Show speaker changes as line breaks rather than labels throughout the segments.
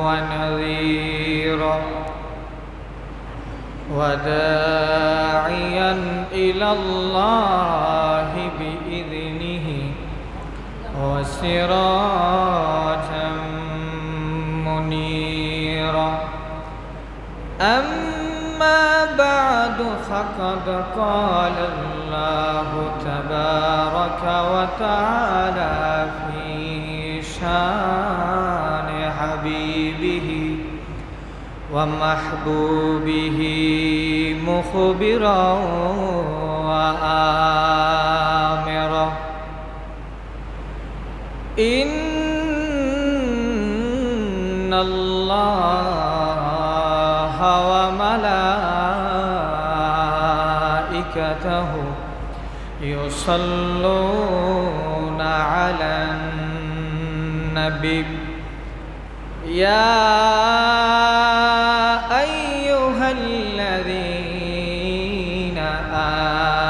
ونذيرا وداعيا إلى الله بإذنه وسراجا منيرا أما بعد فقد قال الله تبارك وتعالى في شان حبيبه ومحبوبه مخبرا وآمرا إن الله وملائكته يصلون على النبي يا أيها الذين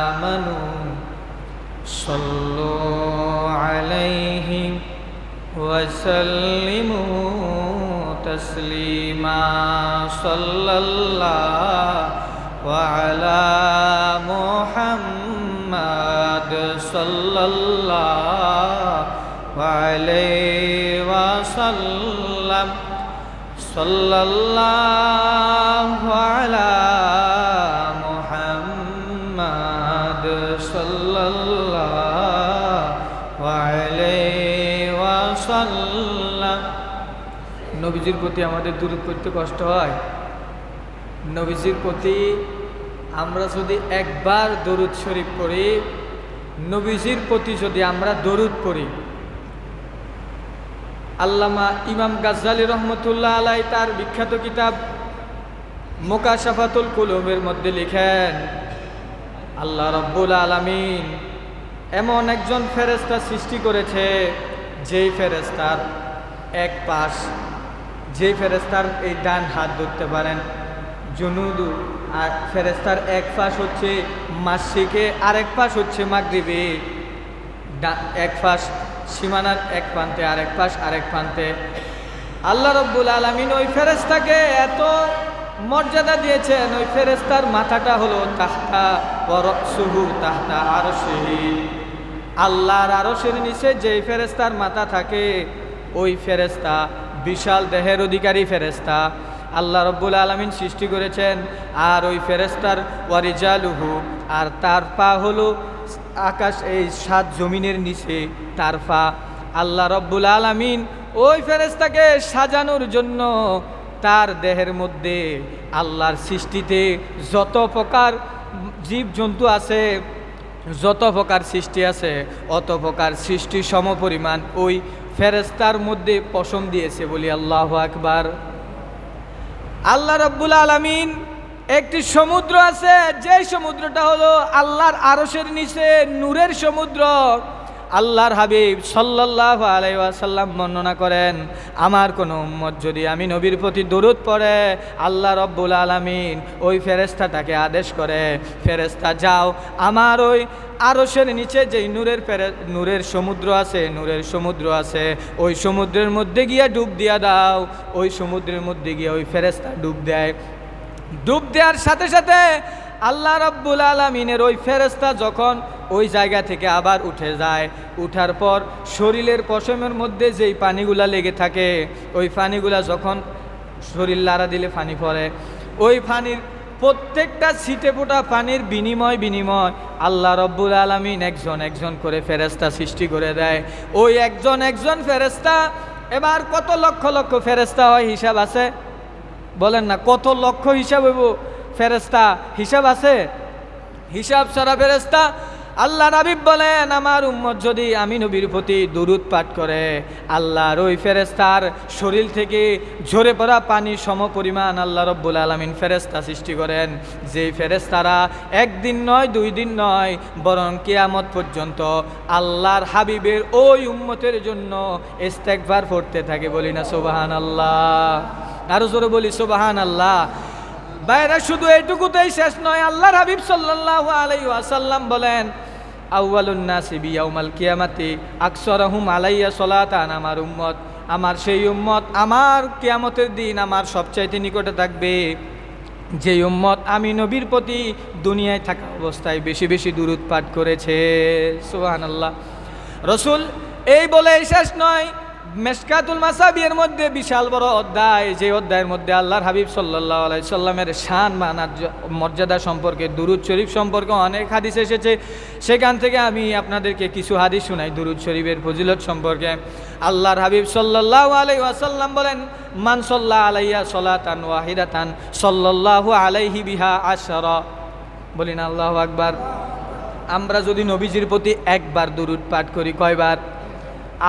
آمنوا صلوا عليه وسلموا تسليما صلى الله على محمد صلى الله عليه وسلم صلى الله على محمد صلى الله عليه وسلم নবীজির প্রতি আমাদের দরুদ পড়তে কষ্ট হয়। নবীজির প্রতি আমরা যদি একবার দরুদ শরীফ পড়ি, নবীজির প্রতি যদি আমরা দরুদ পড়ি, আল্লামা ইমাম গাজ্জালী রহমতুল্লাহ আলাই তার বিখ্যাত কিতাব মুকাশাফাতুল কুলুমের মধ্যে লিখেন, আল্লাহ রব্বুল আলামিন এমন একজন ফেরেশতা সৃষ্টি করেছে যেই ফেরেশতার এক পাশ, যেই ফেরেশতার এই ডান হাত ধরতে পারেন জুনুদু, আর ফেরেশতার এক পাশ হচ্ছে মাশরিকে, আরেক পাশ হচ্ছে মাগরিবে। এক পাশ সীমানার এক প্রান্তে, আরেক পাশ আরেক প্রান্তে। আল্লাহ রব্বুল আলামিন ওই ফেরেশতাকে এত মর্যাদা দিয়েছেন, ওই ফেরেশতার মাথাটা হলো তাহতা ওয়া রাসুহু তাহতা আরশিহি। আল্লাহর আরশের নিচে যেই ফেরেশতার মাথা থাকে ওই ফেরেশতা বিশাল দেহের অধিকারী ফেরেশতা আল্লাহ রব্বুল আলামিন সৃষ্টি করেছেন। আর ওই ফেরেশতার ওয়ারিজালুহু, আর তার পা হলো আকাশ এই সাত জমিনের নিচে তার পা। আল্লাহ রব্বুল আলামিন ওই ফেরেশতাকে সাজানোর জন্য তার দেহের মধ্যে আল্লাহর সৃষ্টিতে যত প্রকার জীবজন্তু আছে, যত প্রকার সৃষ্টি আছে, অত প্রকার সৃষ্টি সমপরিমাণ ওই ফেরেশতার মধ্যে পশম দিয়েছে, বলি আল্লাহু আকবার। আল্লাহ রাব্বুল আলামিন একটি সমুদ্র আছে, যেই সমুদ্রটা হলো আল্লাহর আরশের নিচে নূরের সমুদ্র। আল্লাহর হাবিব সাল্লাল্লাহু আলাইহি ওয়াসাল্লাম বর্ণনা করেন, আমার কোনো উম্মত যদি আমি নবীর প্রতি দরুদ পড়ে, আল্লাহ রাব্বুল আলামিন ওই ফেরেশতাটাকে আদেশ করে, ফেরেশতা যাও আমার ওই আরশের নিচে যেই নূরের সমুদ্র আছে, নূরের সমুদ্র আছে, ওই সমুদ্রের মধ্যে গিয়ে ডুব দিয়া দাও। ওই সমুদ্রের মধ্যে গিয়ে ওই ফেরেশতা ডুব দেয়। ডুব দেওয়ার সাথে সাথে আল্লাহ রাব্বুল আলামিনের ওই ফেরেশতা যখন ওই জায়গা থেকে আবার উঠে যায়, উঠার পর শরীরের পশমের মধ্যে যেই পানিগুলা লেগে থাকে, ওই পানিগুলা যখন শরীর লাড়া দিলে পানি পড়ে, ওই পানির প্রত্যেকটা ছিটে ফোটা পানির বিনিময় আল্লাহ রাব্বুল আলামিন একজন একজন করে ফেরেশতা সৃষ্টি করে দেয়। ওই একজন ফেরেশতা, এবার কত লক্ষ লক্ষ ফেরেশতা হয় হিসাব আছে? বলেন না, কত লক্ষ হিসাব হইব ফেরেশতা? হিসাব আছে? হিসাব ছাড়া ফেরেশতা। আল্লাহ হাবিব বলেন, আমার উম্মত যদি আমি নবীর প্রতি দুরূদ পাঠ করে, আল্লাহর ওই ফেরেশতার শরীর থেকে ঝরে পড়া পানি সমপরিমাণ আল্লাহ রব্বুল আলামিন ফেরেশতা সৃষ্টি করেন। যেই ফেরেশতারা একদিন নয়, দুই দিন নয়, বরং কিয়ামত পর্যন্ত আল্লাহর হাবিবের ওই উম্মতের জন্য ইস্তেগফার পড়তে থাকে। বলি না সুবহানাল্লাহ? আরো জোরে বলি সুবহানাল্লাহ। বাইরে শুধু এইটুকুতেই শেষ নয়, আল্লাহর হাবিব সাল্লাল্লাহু আলাইহি ওয়াসাল্লাম বলেন, আউয়ালুন নাসি বিয়াউমাল কিয়ামাতি আকসারহুম আলাইয়া সালাতান, আমার উম্মত আমার সেই উম্মত আমার কিয়ামতের দিন আমার সবচাইতে নিকটে থাকবে যে উম্মত আমি নবীর প্রতি দুনিয়ায় থাকা অবস্থায় বেশি বেশি দুরূদ পাঠ করেছে। সুবহানাল্লাহ। রসুল এই বলে শেষ নয়, মেশকাতুল মাসাবির মধ্যে বিশাল বড় অধ্যায়, যে অধ্যায়ের মধ্যে আল্লাহর হাবিব সাল্লাল্লাহু আলাইহি সাল্লামের শান মানার মর্যাদা সম্পর্কে, দুরূদ শরীফ সম্পর্কে অনেক হাদিস এসেছে। সেখান থেকে আমি আপনাদেরকে কিছু হাদিস শোনাই দুরূদ শরীফের ফজিলত সম্পর্কে। আল্লাহর হাবিব সাল্লাল্লাহু আলাইহি ওয়াসাল্লাম বলেন, মান সাল্লা আলাইয়া সালাতান ওয়াহিদাতান সাল্লাল্লাহু আলাইহি বিহা আশরা। বলিনা আল্লাহু আকবার। আমরা যদি নবীজির প্রতি একবার দুরূদ পাঠ করি, কয়বার?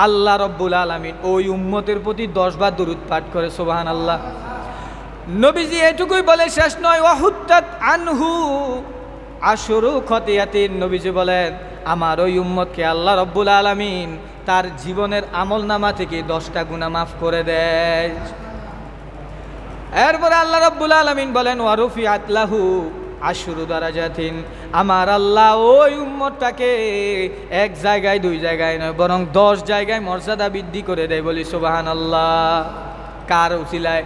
আল্লাহ রব্বুল আলামিন ওই উম্মতের প্রতি 10 বার দুরূদ পাঠ করে। সুবহানাল্লাহ। নবীজি এটুকুই বলে শেষ নয়, ওয়াহুত্তাত আনহু আশরু খতিয়াতিন। নবীজি বলেন, আমার ওই উম্মতকে আল্লাহ রব্বুল আলামিন তার জীবনের আমলনামা থেকে 10টা গুনাহ মাফ করে দেয়। এরপরে আল্লাহ রব্বুল আলামিন বলেন, ওয়ারুফিআত লাহু আশরু দারাজাতিন। আমার আল্লাহ ওই উম্মতটাকে এক জায়গায় 2 জায়গায় নয়, বরং 10 জায়গায় মর্যাদা বৃদ্ধি করে দেয়। বলি সুবহানাল্লাহ। কার উসিলায়?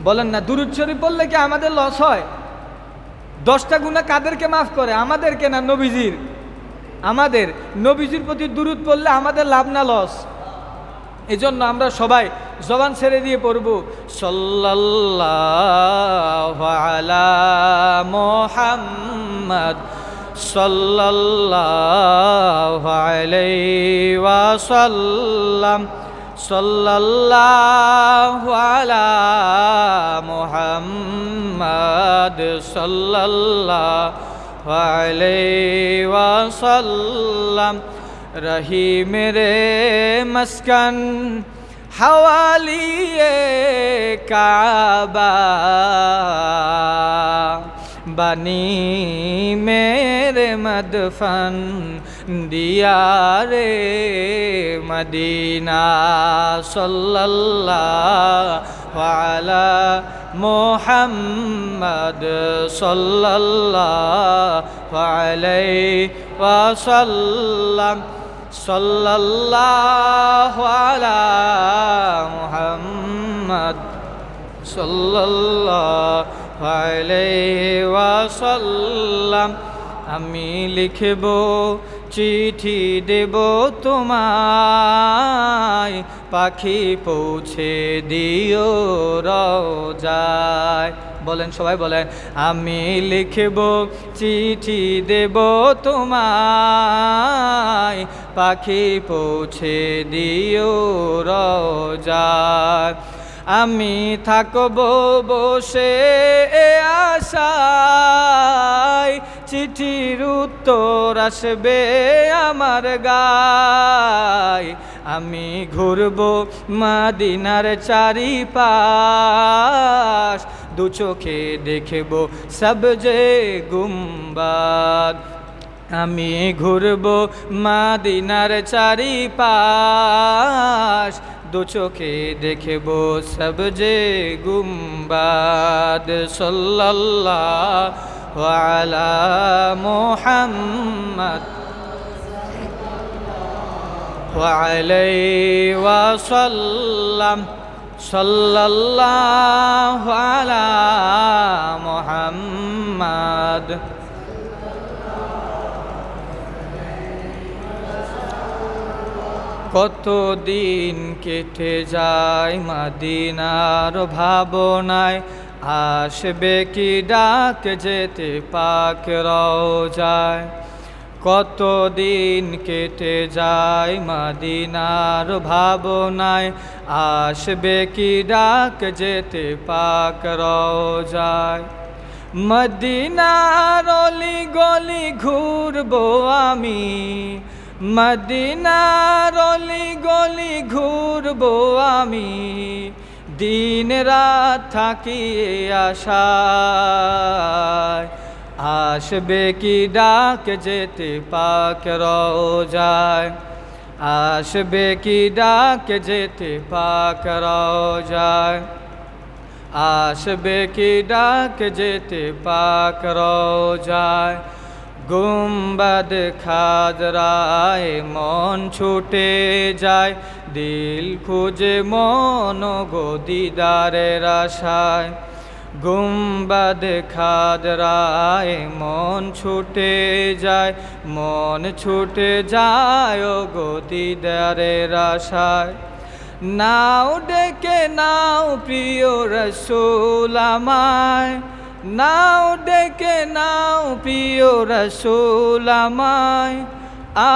বলেন না, দুরূদ শরীফ পড়লে কি আমাদের লস হয়? 10টা গুনাহ কাদেরকে মাফ করে? আমাদেরকে না নবীজির? আমাদের। নবীজির প্রতি দুরূদ পড়লে আমাদের লাভ না লস? এজন্য আমরা সবাই জবান ছেড়ে দিয়ে পড়ব, সাল্লাল্লাহু আলা মুহাম্মদ সাল্লাল্লাহু আলাইহি ওয়াসাল্লাম, সাল্লাল্লাহু আলা মুহাম্মদ সাল্লাল্লাহু আলাইহি ওয়াসাল্লাম। रही मेरे मस्कन हवालिए काबा, बनी मेरे मदफन दियारे मदीना। सल्लल्लाहु अला मुहम्मद सल्लल्लाहु अलैहि वसल्लम, सल्लल्लाहु अला मुहम्मद सल्लल्लाहु अलैहि वसल्लम। আমি লিখব চিঠি দেব তোমায়, পাখি পৌঁছে দিও রওজায়। বলেন সবাই বলেন, আমি লিখব চিঠি দেব তোমায়, পাখি পৌঁছে দিও রওজায়। আমি থাকব বসে আশায়, চিঠির উত্তর আসবে আমার গায়। আমি ঘুরব মদিনার চারিপাশ, 2 চোখে দেখব সবজে গুম্বাদ। আমি ঘুরব মদিনার চারিপাশ, 2 চোখে দেখব সবজে গুম্বাদ। সাল্লাল্লাহু আলা মুহাম্মদ ওয়া আলাইহি ওয়াসাল্লাম, সাল্লাল্লাহু আলা মুহাম্মদ। কতদিন কেটে যায় মদিনার ভাবনায়, আসবে কি ডাক যেতে পাক রওজায়। কতদিন কেটে যায় মদিনার ভাবনায়, আসবে কি ডাক যেতে পাক রওজায়। মদিনার অলি গলি ঘুরবো আমি, মদিনার অলি গলি ঘুরবো আমি, দিন রাত থাকি আশায়। আসবে কি ডাক যেতে পাক রওজায়, আসবে কি ডাক যেতে পাক রওজায়, আসবে কি ডাক যেতে পাক রওজায়। গুম্বাদ খাজরায় মন ছুটে যায়, দিল খুঁজে মন গো দিদারের আশায়। গুম্বাদ খাজরায় মন ছুটে যায়, মন ছুটে যায় গো দিদারের আশায়। নাও ডেকে নাও প্রিয় রসূল আমায়, নাও ডেকে নাও প্রিয় রসূল আমায়,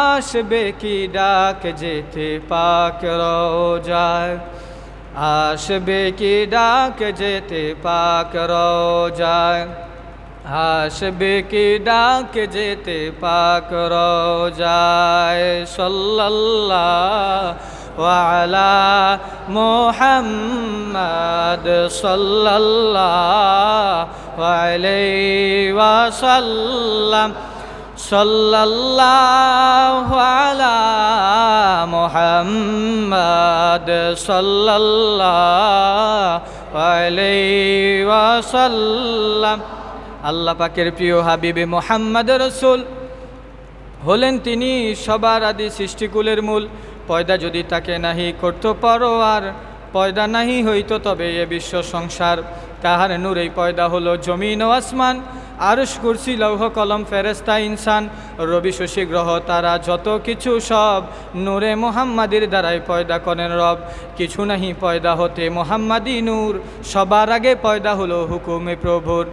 আসবে কি ডাক যেতে পাক রওজায়, আসবে কি ডাক যেতে পাক রওজায়, আসবে কি ডাক যেতে পাক রওজায়। সাল্লাল্লাহু আলা মুহাম্মাদ সাল্লাল্লাহু আলাইহি ওয়াসাল্লাম, সাল্লাল্লাহু আলা মুহাম্মাদ সাল্লাল্লাহু আলাইহি ওয়াসাল্লাম। আল্লাহ পাকের প্রিয় হাবিবে মুহাম্মদ রাসূল হলেন তিনি সবার আদি সৃষ্টিকুলের মূল। পয়দা যদি তাকে নাহি করতে পারো আর, পয়দা নাহি হইতো তবে এ বিশ্ব সংসার। তাহার নূরেই পয়দা হলো জমিন ও আসমান, আরশ কুরসি লৌহ কলম ফেরেশতা ইনসান, রবি শশী গ্রহ তারা যত কিছু সব নূরে মুহাম্মাদির দ্বারাই পয়দা করেন রব। কিছু নাহি পয়দা হতে মুহাম্মাদি নূর, সবার আগে পয়দা হলো হুকুমে প্রভুর।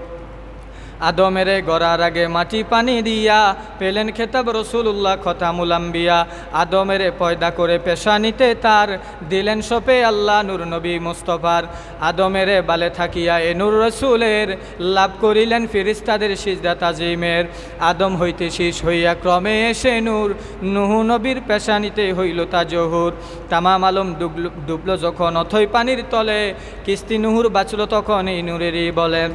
আদমের গড়ার আগে মাটি পানি দিয়া পেলেন খেতাব রসুল্লাহ খতামুল আম্বিয়া। আদমের পয়দা করে পেশানিতে তার দিলেন সপে আল্লাহ নূর নবী মুস্তফার। আদমের বালে থাকিয়া এ নূর রসুলের লাভ করিলেন ফিরিস্তাদের সিজদা তাজিমের। আদম হইতে শীষ হইয়া ক্রমে এসে নূর, নুহ নবীর পেশানিতে হইল তা জহুর। তামাম আলম ডুবল যখন অথই পানির তলে, কিস্তি নুহুর বাঁচল তখন এই নূরেরই বলে।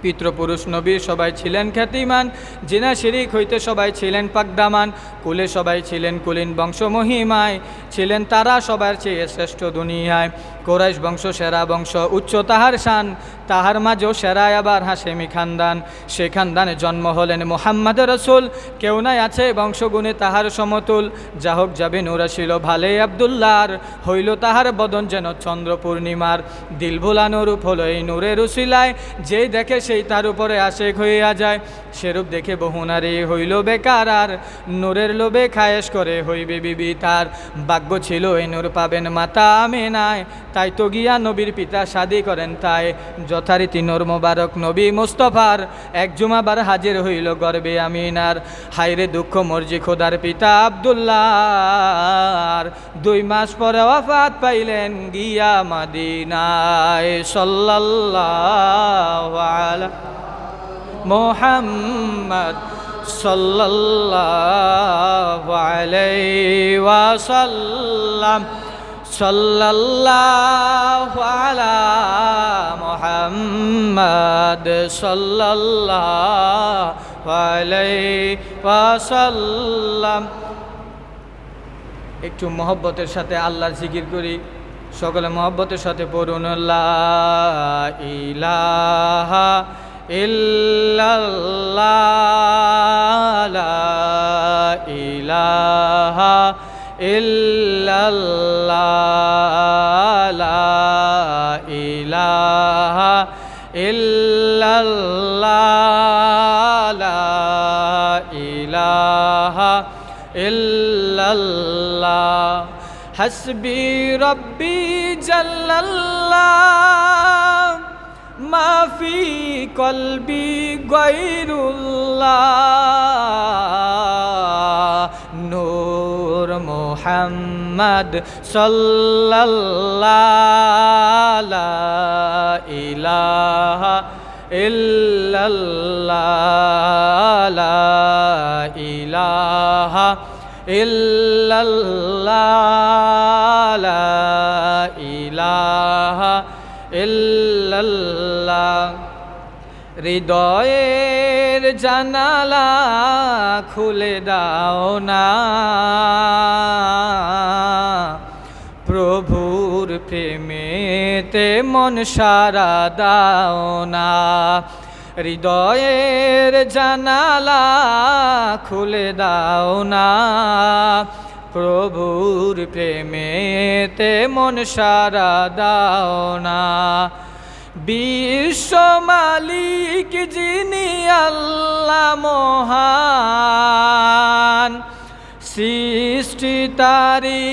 পিতৃপুরুষ নবী সবাই ছিলেন খ্যাতিমান, জিনা শিরিক হইতে সবাই ছিলেন পাকদামান। কুলে সবাই ছিলেন কুলীন বংশ মহিমায়, ছিলেন তারা সবার চেয়ে শ্রেষ্ঠ দুনিয়ায়। কোরাইশ বংশ সেরা বংশ, উচ্চ তাহার শান, তাহার মাঝেও সেরায় আবার হাশেমি খানদান। সে খানদানে জন্ম হলেন মুহাম্মদ রসুল, কেউ নাই আছে বংশগুণে তাহার সমতুল। যা হোক যাবে নুরাশিল ভালে আবদুল্লার, হইল তাহার বদন যেন চন্দ্র পূর্ণিমার। দিল ভোলানো রূপ হলো এই নূরের উসিলায়, যেই দেখে সেই তার উপরে আশেক হইয়া যায়। সেরূপ দেখে বহু নারী হইল বেকার আর, নূরের লোভে খায়েশ করে হইবে বিবি তার। ভাগ্য ছিল এই নূর পাবেন মাতা আমেনায়, তাই তো গিয়া নবীর পিতা শাদি করেন তাই। যথারীতি নূর মোবারক নবী মুস্তফার, এক জুমাবার হাজির হইল গর্বে আমিনার। হায়রে দুঃখ মর্জি খোদার পিতা আব্দুল্লাহ, 2 মাস পরে ওয়াফাত পাইলেন গিয়া মদিনায়। সাল্লাল্লাহু আলা মুহাম্মদ সাল্লাল্লাহু আলাইহি ওয়াসাল্লাম, সাল্লাল্লাহু আলা মুহাম্মদ সাল্লাল্লাহু আলাইহি ওয়াসাল্লাম। একটু মহব্বতের সাথে আল্লাহর জিকির করি, সকলে মহব্বতের সাথে পড়ুন লা ইলাহা ইল্লাল্লাহ, লা ইলাহা ইল্লাল্লাহ, লা ইলাহা ইল্লাল্লাহ, লা ইলাহা ইল্লাল্লাহ। হাসবি রব্বি জাল্লাল্লাহ, মা ফি কলবি গায়রুল্লাহ। নূর মুহাম্মদ সাল্লাল্লাহু লা ইলাহা ইল্লাল্লাহ, লা ইলাহা ইল্লাল্লাহ, লা ইলাহা ইল্লাল্লাহ। হৃদয়ের জানালা খুলে দাও না, প্রভুর প্রেমেতে মন সারা দাও না। হৃদয়ের জানালা খুলে দাও না, প্রভুর প্রেমেতে মন সারা দাও না। বিশ্ব মালিক যিনি আল্লাহ মহান, সৃষ্টি তারি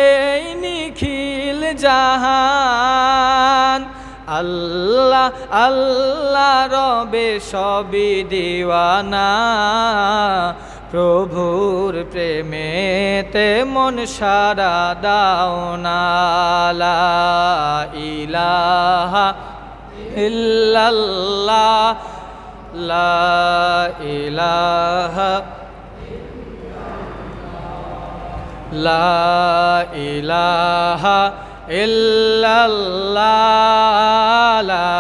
এই নিখিল জাহান। আল্লাহ আল্লাহ রবে সবই দিওয়ানা, প্রভুর প্রেমেতে মন সারা দাও না। লা ইলাহা ইল্লাল্লাহ, লা ইলাহা, লা ইলাহা ইল্লাল্লাহ, লা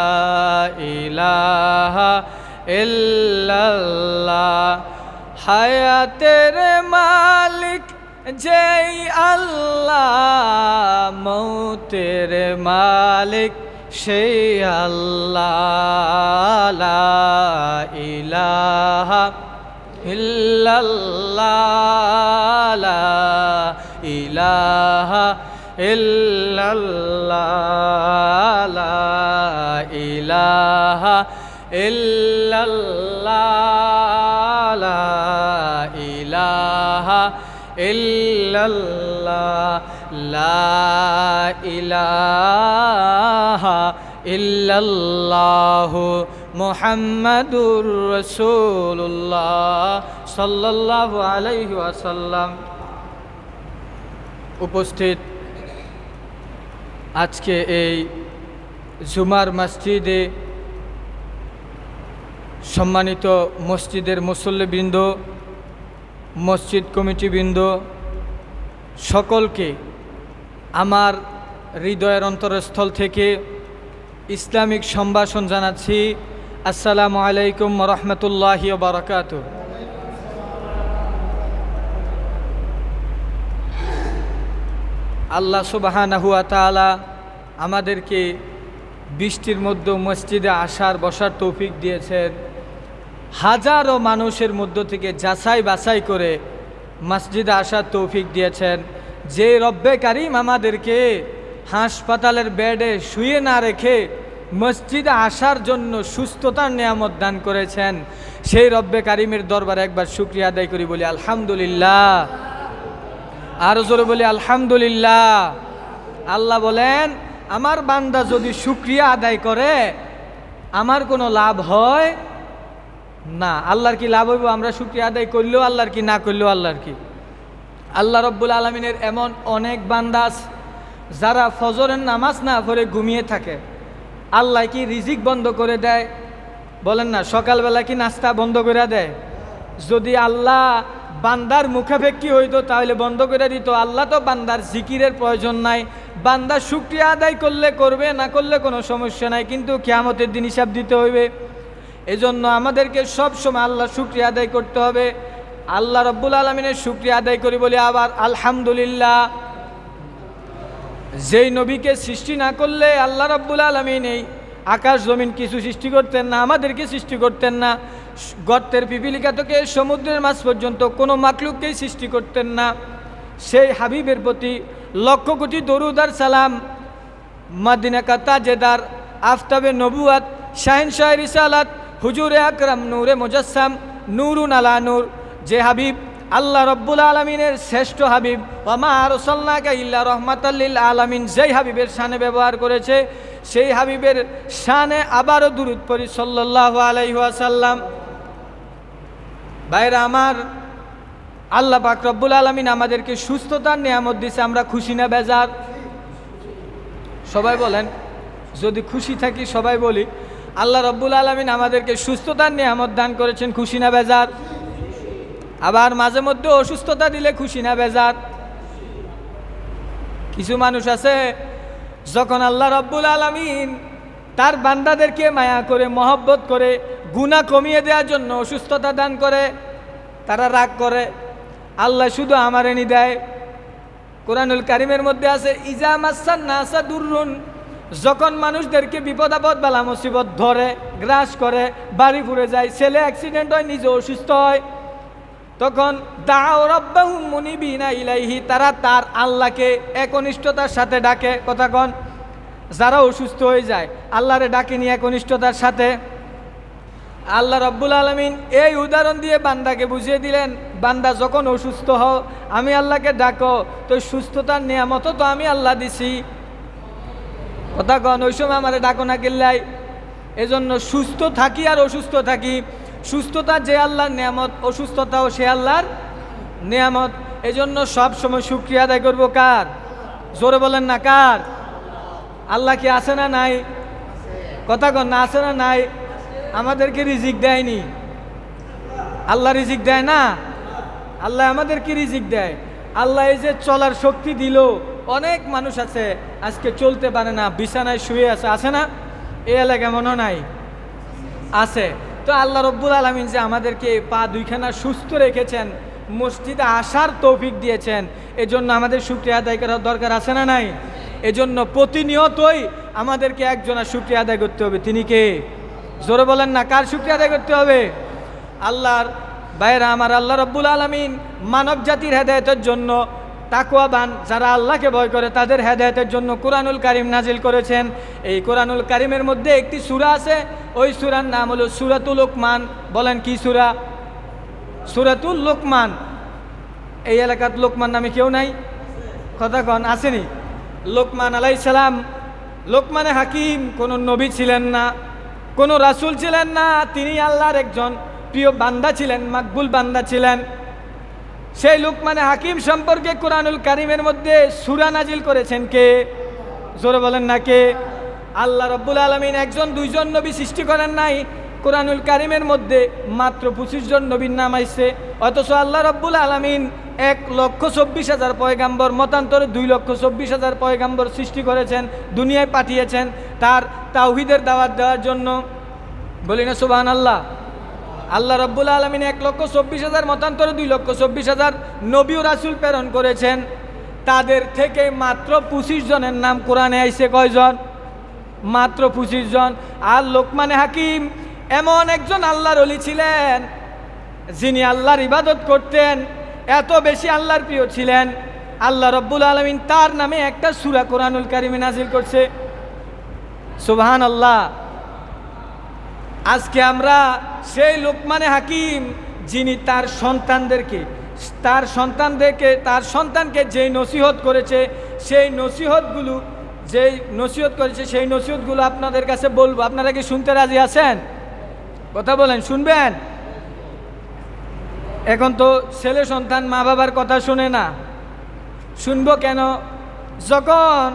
ইলাহা ইল্লাল্লাহ। হায়াতের মালিক যেই আল্লাহ, মৌতের মালিক সেই আল্লাহ। লা ইলাহা ইল্লাল্লাহ, লা ইলাহা ইল্লাল্লাহ, লা ইলাহা ইল্লাল্লাহ, লা ইলাহা ইল্লাল্লাহ, লা ইলাহা ইল্লাল্লাহু মুহাম্মাদুর রাসূলুল্লাহ সাল্লাল্লাহু আলাইহি ওয়াসাল্লাম। উপস্থিত আজকে এই জুমার মসজিদে সম্মানিত মসজিদের মুসল্লিবৃন্দ, মসজিদ কমিটিবৃন্দ, সকলকে আমার হৃদয়ের অন্তরস্থল থেকে ইসলামিক সম্ভাষণ জানাচ্ছি। আসসালামু আলাইকুম ওয়া রাহমাতুল্লাহি ওয়া বারাকাতুহু। আল্লাহ সুবহানাহু ওয়া তাআলা আমাদেরকে বৃষ্টির মধ্যে মসজিদে আসার বসার তৌফিক দিয়েছেন। হাজারো মানুষের মধ্য থেকে যাচাই বাছাই করে মসজিদে আসার তৌফিক দিয়েছেন। যে রব্বে কারিম আমাদেরকে হাসপাতালের বেডে শুয়ে না রেখে মসজিদে আসার জন্য সুস্থতার নিয়ামত দান করেছেন, সেই রব্বে কারিমের দরবারে একবার শুকরিয়া আদায় করি, বলি আলহামদুলিল্লাহ। আরো জোরে বলি আলহামদুলিল্লাহ। আল্লাহ বলেন, আমার বান্দা যদি শুকরিয়া আদায় করে আমার কোনো লাভ হয় না। আল্লাহর কি লাভ হইব? আমরা শুকরিয়া আদায় করলেও আল্লাহর কি, না করলেও আল্লাহর কি? আল্লাহ রব্বুল আলমিনের এমন অনেক বান্দা আছে যারা ফজরের নামাজ না পড়ে ঘুমিয়ে থাকে। আল্লাহ কি রিজিক বন্ধ করে দেয়? বলেন না, সকালবেলা কি নাস্তা বন্ধ করে দেয়? যদি আল্লাহ বান্দার মুখাপেক্ষী হইতো তাহলে বন্ধ করে দিত। আল্লাহ তো বান্দার জিকিরের প্রয়োজন নাই, বান্দা শুকরিয়া আদায় করলে করবে, না করলে কোনো সমস্যা নাই, কিন্তু কিয়ামতের দিন হিসাব দিতে হইবে। এজন্য আমাদেরকে সব সময় আল্লাহ শুকরিয়া আদায় করতে হবে। আল্লাহ রব্বুল আলমিনের শুকরিয়া আদায় করি বলি আবার আলহামদুলিল্লাহ। যেই নবীকে সৃষ্টি না করলে আল্লাহ রব্বুল আলমিন এই আকাশ জমিন কিছু সৃষ্টি করতেন না, আমাদেরকে সৃষ্টি করতেন না। গর্তের পিপিলিকা থেকে সমুদ্রের মাছ পর্যন্ত কোনো মাকলুককেই সৃষ্টি করতেন না। সেই হাবিবের প্রতি লক্ষ কোটি দরুদ আর সালাম। মদিনা কা তাজেদার, আফতাবে নবুয়াত, শাহিনশাহ রিসালাত, হুজুরে আকরাম, নূরে মুজাসসাম, নূরুন আলা নূর, যে হাবিব আল্লাহ রব্বুল আলমিনের শ্রেষ্ঠ হাবিব, ওয়া মা আরসালনাকা ইল্লা রাহমাতাল লিল আলামিন, যেই হাবিবের শানে ব্যবহার করেছে সেই হাবিবের শানে আবারও দুরূদ পড়ি সাল্লাল্লাহু আলাইহি ওয়াসাল্লাম। ভাইরা আমার, আল্লাহ পাক রব্বুল আলমিন আমাদেরকে সুস্থতার নিয়ামত দিয়েছে, আমরা খুশি না বেজার? সবাই বলেন, যদি খুশি থাকি সবাই বলি আল্লাহ রব্বুল আলমিন আমাদেরকে সুস্থতার নিয়ামত দান করেছেন, খুশি না বেজার? আবার মাঝে মধ্যে অসুস্থতা দিলে খুশি না বেজার? কিছু মানুষ আছে যখন আল্লাহ রব্বুল আলমিন তার বান্দাদেরকে মায়া করে মহব্বত করে গুনাহ কমিয়ে দেওয়ার জন্য অসুস্থতা দান করে, তারা রাগ করে, আল্লাহ শুধু আমার এনে দেয়। কোরআনুল কারিমের মধ্যে আছে, ইজা মাসান নাসা দুররুন যখন মানুষদেরকে বিপদ আপদ বালা মুসিবত ধরে গ্রাস করে, বাড়ি পুড়ে যায়, ছেলে অ্যাক্সিডেন্ট হয়, নিজে অসুস্থ হয়, তখন দাও রাব্বাহুম মুনিবিনা ইলাইহি, তারা তার আল্লাহকে একনিষ্ঠতার সাথে ডাকে। কথা কন, যারা অসুস্থ হয়ে যায় আল্লাহরে ডাকে নিয়ে একনিষ্ঠতার সাথে। আল্লাহ রাব্বুল আলামিন এই উদাহরণ দিয়ে বান্দাকে বুঝিয়ে দিলেন, বান্দা যখন অসুস্থ হও আমি আল্লাহকে ডাকো, তো সুস্থতার নিয়ামত তো আমি আল্লাহ দিছি। কথা কন, ওই সময় আমার ডাকো না কিল্লাই। এজন্য সুস্থ থাকি আর অসুস্থ থাকি, সুস্থতা যে আল্লাহর নিয়ামত, অসুস্থতাও সে আল্লাহর নিয়ামত। এজন্য সব সময় শুকরিয়া আদায় করবো কার? জোরে বলেন না কার? আল্লাহ কি আছে না নাই? কথা কন না, আছে না নাই? আমাদেরকে রিজিক দেয়নি? আল্লাহ রিজিক দেয় না? আল্লাহ আমাদেরকে রিজিক দেয়। আল্লাহ এই যে চলার শক্তি দিল, অনেক মানুষ আছে আজকে চলতে পারে না, বিছানায় শুয়ে আছে, আছে না? এই এলাকায় মনে নাই? আছে। তো আল্লাহ রব্বুল আলামিন যে আমাদেরকে পা দুইখানা সুস্থ রেখেছেন, মসজিদে আসার তৌফিক দিয়েছেন, এজন্য আমাদের শুকরিয়া আদায় করার দরকার আছে না নাই? এজন্য প্রতিনিয়তই আমাদেরকে একজনের শুকরিয়া আদায় করতে হবে। তিনি কে? জোরে বলেন না, কার শুকরিয়া আদায় করতে হবে? আল্লাহর বাইরে আমার আল্লাহ রব্বুল আলামিন মানব জাতির হেদায়েতের জন্য, তাকওয়াবান যারা আল্লাহকে ভয় করে তাদের হেদায়েতের জন্য কুরআনুল কারীম নাজিল করেছেন। এই কুরআনুল কারীমের মধ্যে একটি সূরা আছে, ওই সূরার নাম হলো সূরাতুল লোকমান। বলেন কি সূরা? সূরাতুল লোকমান। এই এলাকার লোকমান নামে কেউ নাই? কথা কন, আসেনি? লোকমান আলাইহিস সালাম, লোকমানে হাকিম কোনো নবী ছিলেন না, কোনো রাসূল ছিলেন না, তিনি আল্লাহর একজন প্রিয় বান্দা ছিলেন, মাকবুল বান্দা ছিলেন। সেই লোকমানে হাকিম সম্পর্কে কুরআনুল কারীমের মধ্যে সূরা নাজিল করেছেন কে? জোরে বলেন না কে? আল্লাহ রাব্বুল আলামিন একজন দুইজন নবী সৃষ্টি করেন নাই। কুরআনুল কারীমের মধ্যে মাত্র 25 জন নবীর নাম আইছে, অথচ আল্লাহ রাব্বুল আলামিন 1,24,000 পয়গাম্বর, মতান্তরে 2,24,000 পয়গাম্বর সৃষ্টি করেছেন, দুনিয়ায় পাঠিয়েছেন তার তাওহীদের দাওয়াত দেওয়ার জন্য। বলি না সুবহানাল্লাহ। আল্লাহ রাব্বুল আলামিন 1,24,000 মতান্তরে 2,24,000 নবী ও রাসূল প্রেরণ করেছেন, তাদের থেকে মাত্র 25 জনের নাম কোরআনে আইছে। কয়জন? মাত্র 25 জন। আর লোকমানে হাকিম এমন একজন আল্লাহর ওলি ছিলেন, যিনি আল্লাহর ইবাদত করতেন, এত বেশি আল্লাহর প্রিয় ছিলেন, আল্লাহ রাব্বুল আলামিন তার নামে একটা সূরা কুরআনুল কারীমে নাজিল করছে। সুবহানাল্লাহ। আজকে আমরা সেই লোকমানে হাকিম, যিনি তার সন্তানকে যেই নসিহত করেছে, সেই নসিহতগুলো আপনাদের কাছে বলবো। আপনারা কি শুনতে রাজি আছেন? কথা বলেন, শুনবেন? এখন তো ছেলে সন্তান মা বাবার কথা শুনে না, শুনবো কেন? যখন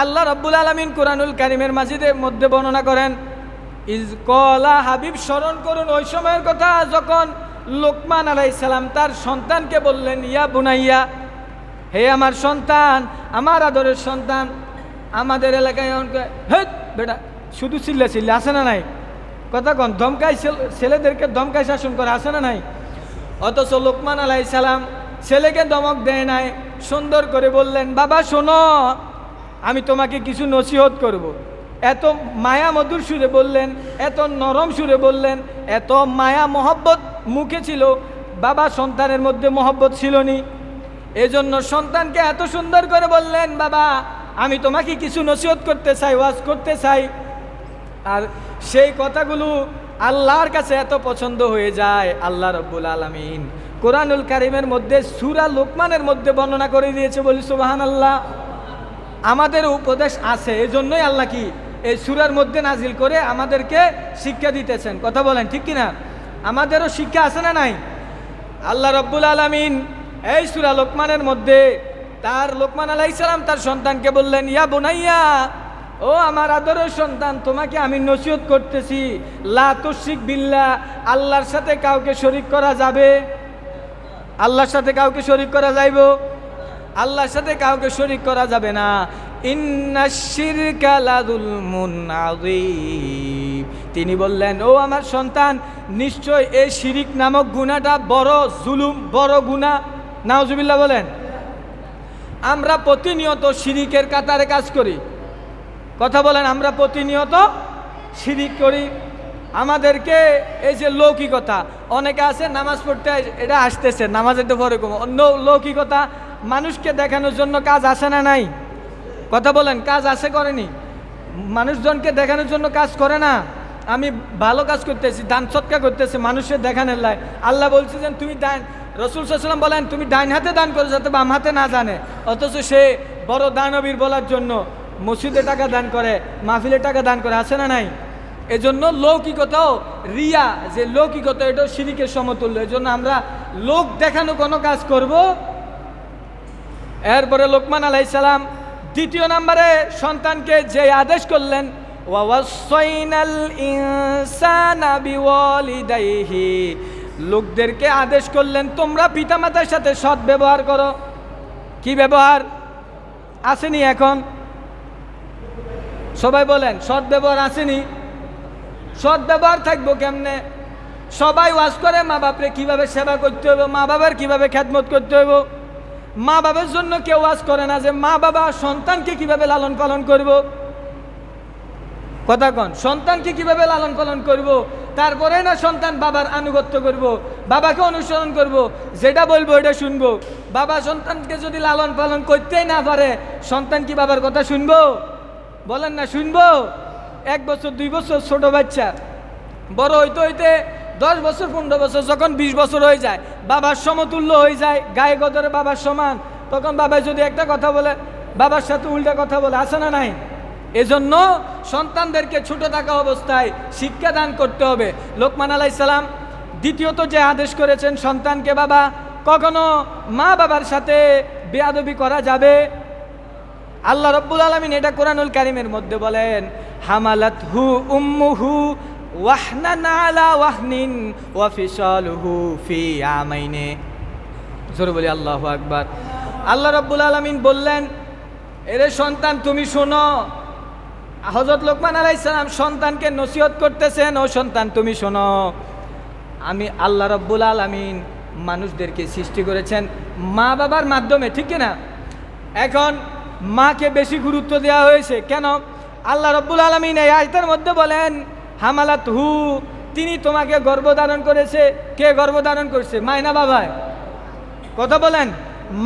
আল্লাহ রাব্বুল আলামিন কুরআনুল কারীমের মাজিদের মধ্যে বর্ণনা করেন, ইজ কলা, হাবিব স্মরণ করুন ওই সময়ের কথা যখন লোকমান আলাইহিস সালাম তার সন্তানকে বললেন, ইয়া বুনাইয়া, হে আমার সন্তান, আমার আদরের সন্তান। আমাদের এলাকায় হে বেটা শুধু চিল্লা আছে না নাই? কথা কন, ধমকায়, ছেলেদেরকে ধমকায় শাসন করে, আছে না নাই? অথচ লোকমান আলাইহিস সালাম ছেলেকে ধমক দেয় নাই, সুন্দর করে বললেন, বাবা শোনো, আমি তোমাকে কিছু নসিহত করব। এত মায়া মধুর সুরে বললেন, এত নরম সুরে বললেন, এত মায়া মহব্বত মুখে ছিল। বাবা সন্তানের মধ্যে মহব্বত ছিল নি, এজন্য সন্তানকে এত সুন্দর করে বললেন, বাবা আমি তোমাকে কিছু নসিহত করতে চাই, ওয়াজ করতে চাই। আর সেই কথাগুলো আল্লাহর কাছে এত পছন্দ হয়ে যায়, আল্লাহ রাব্বুল আলামিন কুরআনুল কারীমের মধ্যে সূরা লোকমানের মধ্যে বর্ণনা করে দিয়েছে। বলি সুবহানাল্লাহ। আমাদের উপদেশ আছে, এজন্যই আল্লাহ কি এই সূরার মধ্যে নাজিল করে আমাদেরকে শিক্ষা দিতেছেন। কথা বলেন ঠিক কিনা? আমাদেরও শিক্ষা আছে না নাই? আল্লাহ রাব্বুল আলামিন এই সূরা লোকমানের মধ্যে লোকমান আলাইহিস সালাম তার সন্তানকে বললেন, ইয়া বুনাইয়া, ও আমার আদরের সন্তান, তোমাকে আমি নসিহত করতেছি, লা তুশরিক বিল্লাহ, আল্লাহর সাথে কাউকে শরীক করা যাবে? আল্লাহর সাথে কাউকে শরীক করা যাইব? আল্লাহর সাথে কাউকে শরীক করা যাবে না। ইন্নাশ শিরকা লাযুলমুন আযীম, তিনি বললেন, ও আমার সন্তান, নিশ্চয় এই শিরিক নামক গুনাহটা বড় জুলুম, বড় গুনাহ। নাউজুবিল্লাহ বলেন। আমরা প্রতিনিয়ত শিরিকের কাতারে কাজ করি, কথা বলেন, আমরা প্রতিনিয়ত শিরিক করি। আমাদেরকে এই যে লৌকিকতা, অনেকে আছে নামাজ পড়তে এটা আসতেছে, নামাজের তো পরে অন্য লৌকিকতা, মানুষকে দেখানোর জন্য কাজ আসে না নাই? কথা বলেন, কাজ আসে করেনি? মানুষজনকে দেখানোর জন্য কাজ করে না। আমি ভালো কাজ করতেছি, দান সৎকার করতেছি মানুষের দেখানোর লাই। আল্লাহ বলছে যে তুমি ডান, রাসূল সাল্লাল্লাহু আলাইহি ওয়াসাল্লাম বলেন তুমি ডাইন হাতে দান করো যাতে বাম হাতে না জানে। অথচ সে বড় দানবীর বলার জন্য মসজিদে টাকা দান করে, মাহফিলে টাকা দান করে, আছে না নাই? এজন্য লৌকিকতাও রিয়া, যে লৌকিকতা এটাও শিরকের সমতুল্য। এজন্য আমরা লোক দেখানো কোনো কাজ করব। এরপরে লোকমান আলাইহিস সালাম দ্বিতীয় নম্বরে সন্তানকে যে আদেশ করলেন, ওয়াসাইনাল ইনসানা বিওয়ালিদাইহি, লোকদেরকে আদেশ করলেন তোমরা পিতামাতার সাথে সৎ ব্যবহার করো। কি ব্যবহার আসেনি? এখন সবাই বলেন, সৎ ব্যবহার আসেনি? সৎ ব্যবহার থাকবো কেমনে? সবাই ওয়াজ করে মা বাপরে কিভাবে সেবা করতে হবে, মা বাবার কিভাবে খেদমত করতে হবে। মা বাবার জন্য কেউ ওয়াজ করে না যে মা বাবা সন্তানকে কিভাবে লালন পালন করব। কথা কন, সন্তানকে কিভাবে লালন পালন করব, তারপরে না সন্তান বাবার আনুগত্য করব, বাবাকে অনুসরণ করব, যেটা বলবো এটা শুনবো। বাবা সন্তানকে যদি লালন পালন করতেই না পারে, সন্তান কি বাবার কথা শুনবো? বলেন না, শুনবো? 1 বছর 2 বছর ছোট বাচ্চা বড় হইতে হইতে 10 বছর 15 বছর, যখন 20 বছর হয়ে যায়, বাবার সমতুল্য হয়ে যায়, গায়ে গদরে বাবার সমান, তখন বাবা যদি একটা কথা বলে বাবার সাথে উল্টা কথা বলে, আছে না নাই? এজন্য সন্তানদেরকে ছোট থাকা অবস্থায় শিক্ষা দান করতে হবে। লোকমান আলাইহিস সালাম দ্বিতীয়ত যে আদেশ করেছেন সন্তানকে, বাবা কখনো মা বাবার সাথে বেয়াদবি করা যাবে। আল্লাহ রাব্বুল আলামিন এটা কোরআনুল কারীমের মধ্যে বলেন, হামালাতহু উম্মুহু ওয়াহনান আলা ওয়াহনিন ওয়া ফিসালুহু ফি আমাইনে। জোরে বলি আল্লাহু আকবার। আল্লাহ রাব্বুল আলামিন বললেন, এরে সন্তান তুমি শোনো। হযরত লোকমান আলাইহিস সালাম সন্তানকে নসিহত করতেছেন, ও সন্তান তুমি শোনো, আমি আল্লাহ রাব্বুল আলামিন মানুষদেরকে সৃষ্টি করেছেন মা বাবার মাধ্যমে, ঠিক না? এখন মাকে বেশি গুরুত্ব দেওয়া হয়েছে কেন? আল্লাহ রাব্বুল আলামিন এই আয়াতের মধ্যে বলেন, হামালাতহু, তিনি তোমাকে গর্ভধারণ করেছে। কে গর্ভধারণ করছে? মায় না বাবায়? কথা বলেন,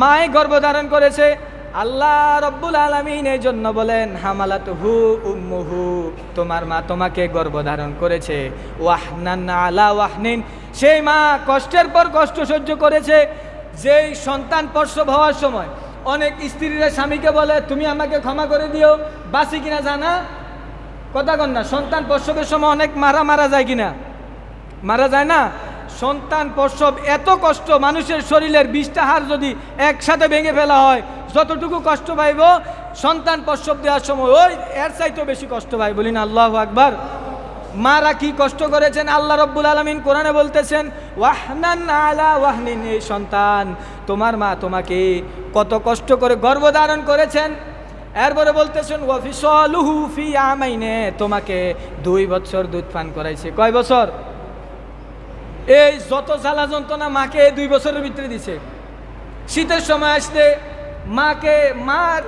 মায় গর্ভধারণ করেছে। আল্লাহ রাব্বুল আলামিন এই জন্য বলেন হামালাতহু উম্মুহু, তোমার মা তোমাকে গর্ভধারণ করেছে। ওয়াহনান আলা ওয়াহনিন, সেই মা কষ্টের পর কষ্ট সহ্য করেছে। যেই সন্তান প্রসব হওয়ার সময় অনেক স্ত্রীরা স্বামীকে বলে তুমি আমাকে ক্ষমা করে দিও, বাঁচি কিনা জানা? কথা কন না। সন্তান প্রসবের সময় অনেক মারা যায় কিনা? মারা যায় না? সন্তান প্রসব এত কষ্ট, মানুষের শরীরের 20টা হাড় যদি একসাথে ভেঙে ফেলা হয় যতটুকু কষ্ট পাইব, সন্তান প্রসব দেওয়ার সময় ওই এর চাইতেও বেশি কষ্ট পাই। বলি না আল্লাহু আকবার। মারা কি কষ্ট করেছেন আল্লাহ রাব্বুল আলামিন কোরআনে বলতেছেন, ওয়াহনান আলা ওয়াহনিন, এই সন্তান তোমার মা তোমাকে কত কষ্ট করে গর্ভধারণ করেছেন। এরপরে বলতেছেন ওয়া ফিসালুহু ফি আমাইনে, তোমাকে 2 বছর দুধ পান করাইছে। কয় বছর? এই যত জ্বালা যন্ত্রণা মাকে এই 2 বছরের ভিতরে দিছে। শীতের সময় আসতে মাকে, মার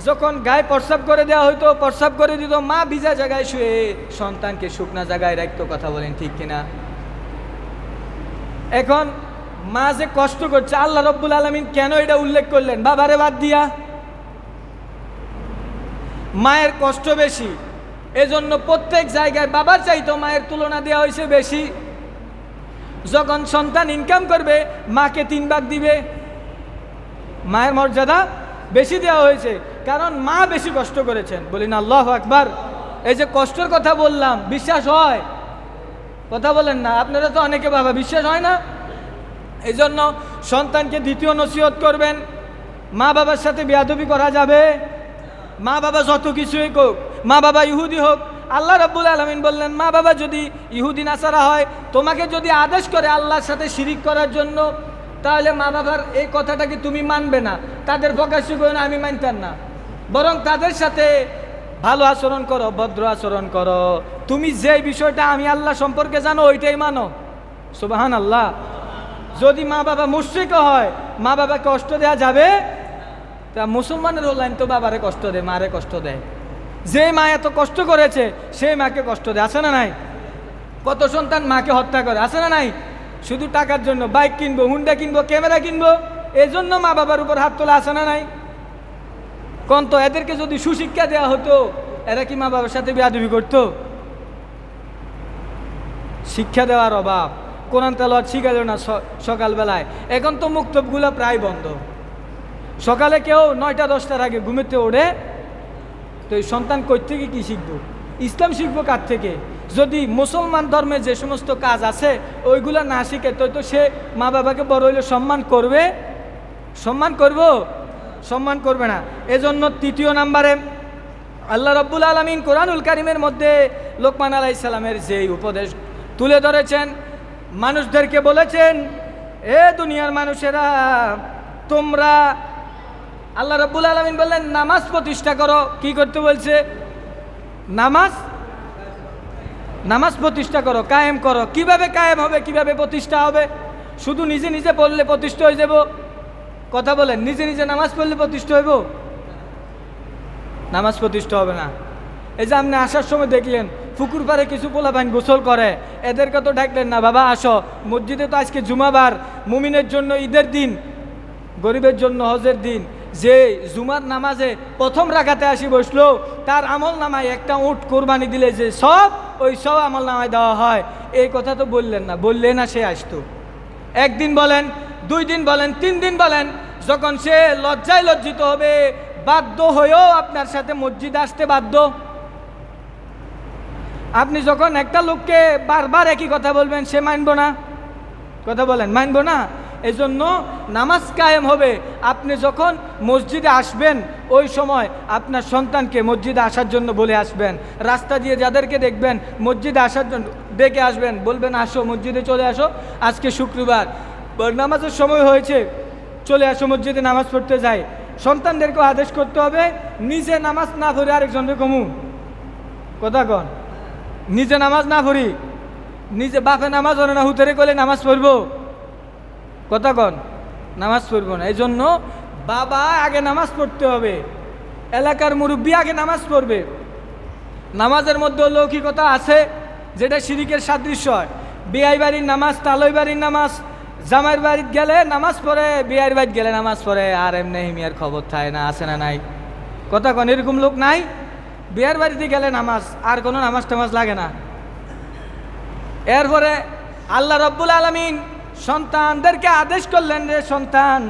যখন গায়ে প্রস্রাব করে দেওয়া হইতো, প্রস্রাব করে দিত, মা ভিজা জায়গায় শুয়ে সন্তানকে শুকনা জায়গায় রাখতো। কথা বলেন ঠিক কিনা? এখন মা যে কষ্ট করছে, আল্লাহ রাব্বুল আলামিন কেন এটা উল্লেখ করলেন বাবারে বাদ দিয়া? মায়ের কষ্ট বেশি, এজন্য প্রত্যেক জায়গায় বাবার চাইতো মায়ের তুলনা দেওয়া হয়েছে বেশি। যখন সন্তান ইনকাম করবে মাকে 3 ভাগ দিবে, মায়ের মর্যাদা বেশি দেওয়া হয়েছে, কারণ মা বেশি কষ্ট করেছেন। বলি না আল্লাহু আকবার। এই যে কষ্টের কথা বললাম, বিশ্বাস হয়? কথা বলেন না, আপনারা তো অনেকে বাবা বিশ্বাস হয় না। এই জন্য সন্তানকে দ্বিতীয় নসিহত করবেন, মা বাবার সাথে বেয়াদবি করা যাবে। মা বাবা যত কিছুই হোক, মা বাবা ইহুদি হোক, আল্লাহ রাব্বুল আলামিন বললেন মা বাবা যদি ইহুদি নাসারা হয়, তোমাকে যদি আদেশ করে আল্লাহর সাথে শিরিক করার জন্য, তাহলে মা বাবার এই কথাটাকে তুমি মানবে না। তাদের প্রকাশ্য করে আমি মানতাম না, বরং তাদের সাথে ভালো আচরণ করো, ভদ্র আচরণ করো। তুমি যে বিষয়টা আমি আল্লাহ সম্পর্কে জানো ওইটাই মানো। সুবহানাল্লাহ। যদি মা বাবা মুশরিক হয়, মা বাবাকে কষ্ট দেওয়া যাবে? তা মুসলমানের লাইন তো বাবারে কষ্ট দেয়, মারে কষ্ট দেয়। যে মা এত কষ্ট করেছে সেই মাকে কষ্ট দেয়, আছে না নাই? কত সন্তান মাকে হত্যা করে, আছে না নাই? শুধু টাকার জন্য বাইক কিনবো, হুন্ডা কিনবো, ক্যামেরা কিনবো, এই জন্য মা বাবার উপর হাত তোলা, আছে না নাই? কোন তো এদেরকে যদি সুশিক্ষা দেওয়া হতো, এরা কি মা বাবার সাথে বেয়াদবি করতো? শিক্ষা দেওয়ার অভাব, কোরআন তেলাওয়াত শিখা যায় না সকালবেলায়। এখন তো মুক্তবগুলো প্রায় বন্ধ। সকালে কেউ 9টা 10টার আগে ঘুমেতে ওঠে, তো এই সন্তান কই থেকে কি শিখবো? ইসলাম শিখবো কার থেকে? যদি মুসলমান ধর্মে যে সমস্ত কাজ আছে ওইগুলো না শিখে তো সে মা বাবাকে বড় হইলে সম্মান করবে? সম্মান করবো? সম্মান করবে না। এজন্য 3 নম্বরে আল্লাহ রাব্বুল আলামিন কোরআনুল কারীমের মধ্যে লোকমান আলাইহিস সালামের যে উপদেশ তুলে ধরেছেন, মানুষদেরকে বলেছেন, এ দুনিয়ার মানুষেরা, তোমরা, আল্লাহ রাব্বুল আলামিন বললেন নামাজ প্রতিষ্ঠা করো। কি করতে বলছে? নামাজ প্রতিষ্ঠা করো, কায়েম করো। কিভাবে কায়েম হবে, কিভাবে প্রতিষ্ঠা হবে? শুধু নিজে নিজে পড়লে প্রতিষ্ঠা হয়ে যাব? কথা বলেন, নিজে নিজে নামাজ পড়লে প্রতিষ্ঠা হইব? নামাজ প্রতিষ্ঠা হবে না। এই যে আপনি আসার সময় দেখলেন পুকুর পাড়ে কিছু পোলাপাইন গোসল করে, এদেরকে তো ডাকলেন না, বাবা আসো মসজিদে, তো আজকে জুমাবার, মুমিনের জন্য ঈদের দিন, গরিবের জন্য হজের দিন। যে জুমার নামাজে প্রথম রাকাতে আসি বসলো, তার আমল নামায় একটা উট কোরবানি দিলে যে সব, ওই সব আমল নামায় দেওয়া হয়। এই কথা তো বললেন না, বললে না সে আসতো। একদিন বলেন, 2 দিন বলেন, 3 দিন বলেন, যখন সে লজ্জায় লজ্জিত হবে, বাধ্য হয়েও আপনার সাথে মসজিদে আসতে বাধ্য। আপনি যখন একটা লোককে বারবার একই কথা বলবেন, সে মানব না? কথা বলেন, মানব না? এই জন্য নামাজ কায়েম হবে আপনি যখন মসজিদে আসবেন, ওই সময় আপনার সন্তানকে মসজিদে আসার জন্য বলে আসবেন। রাস্তা দিয়ে যাদেরকে দেখবেন মসজিদে আসার জন্য ডেকে আসবেন, বলবেন আসো মসজিদে চলে আসো, আজকে শুক্রবার নামাজের সময় হয়েছে, চলে আসো মসজিদে নামাজ পড়তে যাই। সন্তানদেরকেও আদেশ করতে হবে, নিজে নামাজ না পড়ে আরেকজনকে কমু। কথা কন, নিজে নামাজ না পড়ি, নিজে বাপে নামাজ পড়ে না, হুতেরে করলে নামাজ পড়বো? কথা কন, নামাজ পড়বো না। এই জন্য বাবা আগে নামাজ পড়তে হবে, এলাকার মুরব্বী আগে নামাজ পড়বে। নামাজের মধ্যে লৌকিকতা আছে যেটা শিরিকের সাদৃশ্য হয়। বিয়াই বাড়ির নামাজ, তালই বাড়ির নামাজ, জামাইয়ের বাড়িতে গেলে নামাজ পড়ে, বিয়ার বাড়িতে গেলে নামাজ পড়ে, আর এমনি হিমিয়ার খবর থাকে না, আছে না নাই? কথা কন, এরকম লোক নাই? বিয়ার বাড়িতে গেলে নামাজ, আর কোনো নামাজ টামাজ লাগে না। এরপরে আল্লাহ রাব্বুল আলামিন সন্তানদেরকে আদেশ করলেন, রে সন্তান,